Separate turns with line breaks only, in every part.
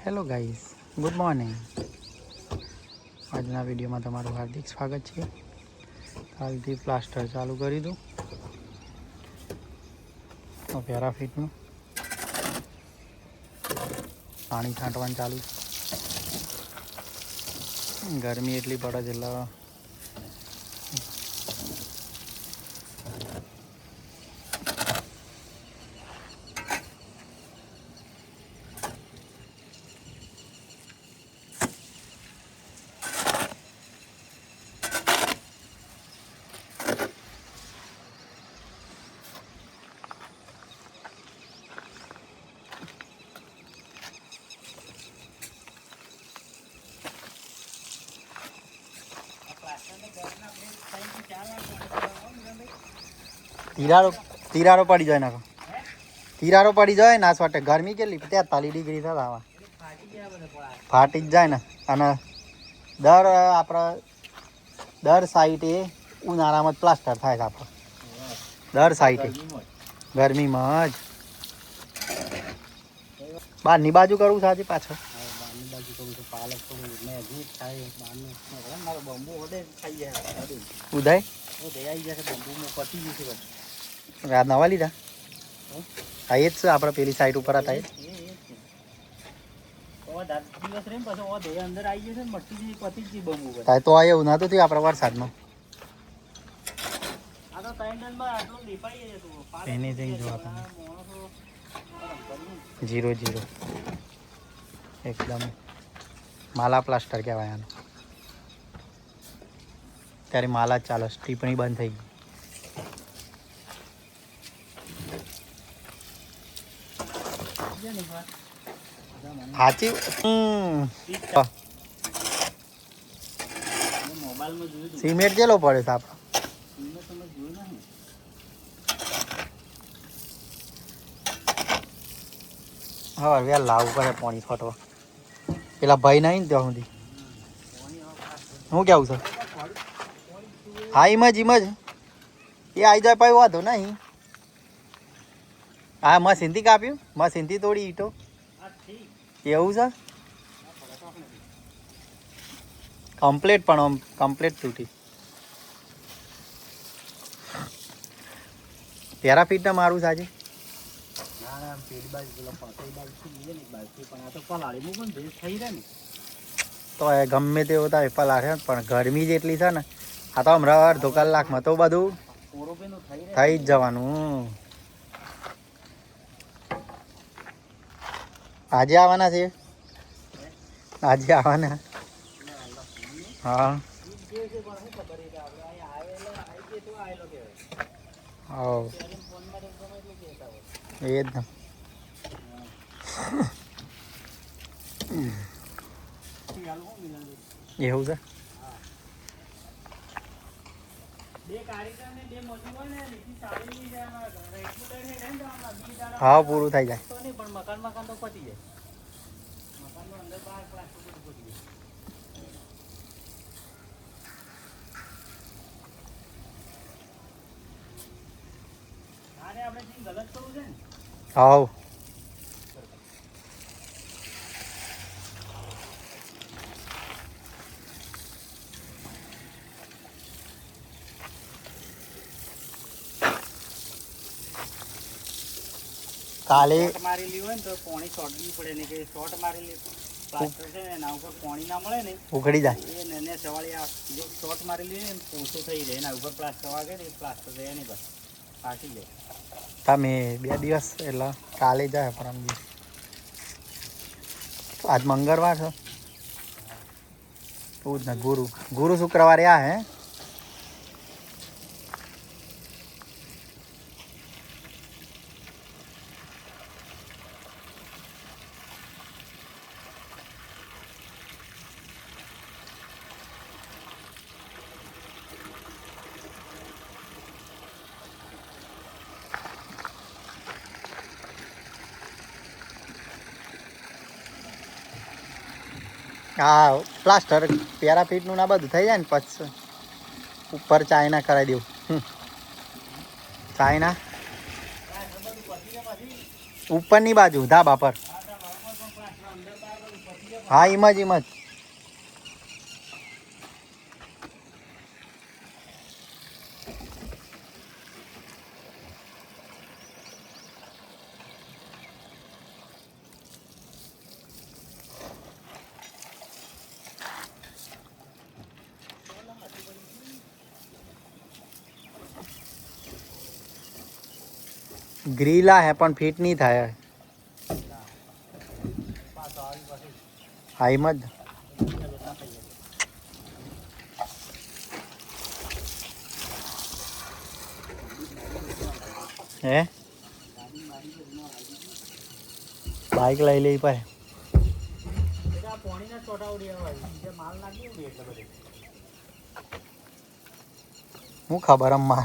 Hello guys, good morning. આજના વિડીયોમાં તમારું હાર્દિક સ્વાગત છે. કાલથી પ્લાસ્ટર ચાલુ કરી દઉં પેરાફિટનું પાણી છાંટવાનું ચાલુ. ગરમી એટલી પડે છે એટલે તિરારો પડી જાય નાખો. તિરારો પડી જાય નાશ વાટે. ગરમી કેટલી 43 ડિગ્રી થાય આવા ફાટી જ જાય ને. અને દર સાઈડે ઉનાળામાં જ પ્લાસ્ટર થાય છે આપણે. દર સાઈડે ગરમીમાં જ બહારની બાજુ કરવું છે આજે પાછળ. ઉદય નવા લીધા આ એ જ છે આપણે પેલી સાઈડ ઉપર હતા. તો એવું નતું થયું આપણા વરસાદમાં. એનીથિંગ જોવા તમે 0-0 એકદમ માલા પ્લાસ્ટર કહેવાય આને. ત્યારે માલા જ ચાલે, ટીપણી બંધ થઈ ગઈ. સાચી સિમેન્ટ કેટલો પડે છે આપણે? હા વ્યા લાવવું પડે પાણી ફટવા. પેલા ભાઈ નહીં ને ત્યાં સુધી શું કેવું છે? હા એમ જ એ આવી જાય પાઈ વાંધો નહીં. હા મશીનથી કાપ્યું, મશીનથી તોડી ઈટો એવું છે. કમ્પ્લેટ પણ આમ કમ્પ્લેટ તૂટી. પેરાફિટને મારું છે આજે. તો ગમે તેવું થાય પલાળે પણ ગરમી જેટલી છે ને. આ તો હમણાં અડધો કલાકમાં તો બધું થઈ જ જવાનું. આજે આવવાના છે. આજે આવવાના. હા એ જ ને. એવું છે. હા પૂરું થઈ જાય. હા કાલે મારેલી હોય ને તો પાણી છોડવી પડે ને કે શોર્ટ મારેલી પ્લાસ્ટર છે ને એના ઉપર પાણી ના મળે ને ઉઘડી જાય. એ ને સવાળિયા જો શોર્ટ મારેલી હોય ને પૂછો થઈ જાય એના ઉપર પ્લાસ્ટર વાગે ને પ્લાસ્ટર રહે નહીં બસ ફાટી જાય. તમે 2 દિવસ એટલે કાલે જાય પરમ દિવસ. આજ મંગળવાર છે. પૂછ ને ગુરુ શુક્રવારે આ હે. હા પ્લાસ્ટર પેરાફિટનું ના બધું થઈ જાય ને પછી ઉપર ચાઇના કરાવી દેવું. ચાઇના ઉપરની બાજુ ધાબા પર
હા એમાં જ એમાં જ. ગ્રીલા હે પણ ફિટ નહીં થાય. હા એમાં જ. હે બાઈક લઈ લઈ પાય
પોણીના ચોટા ઉડી આવે માલ નાખી એટલે બધે
હું ખબર અમાર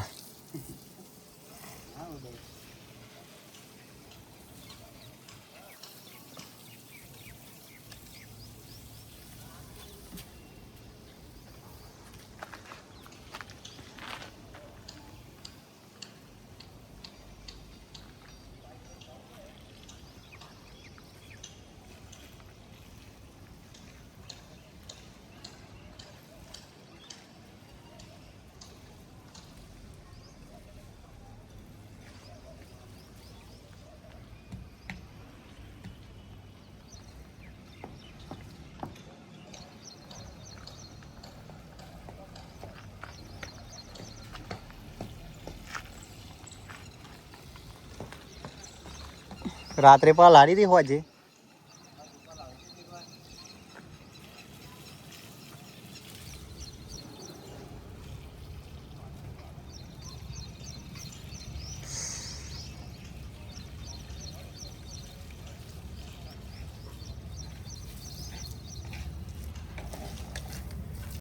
રાત્રે પાલ હારી હતી હોજે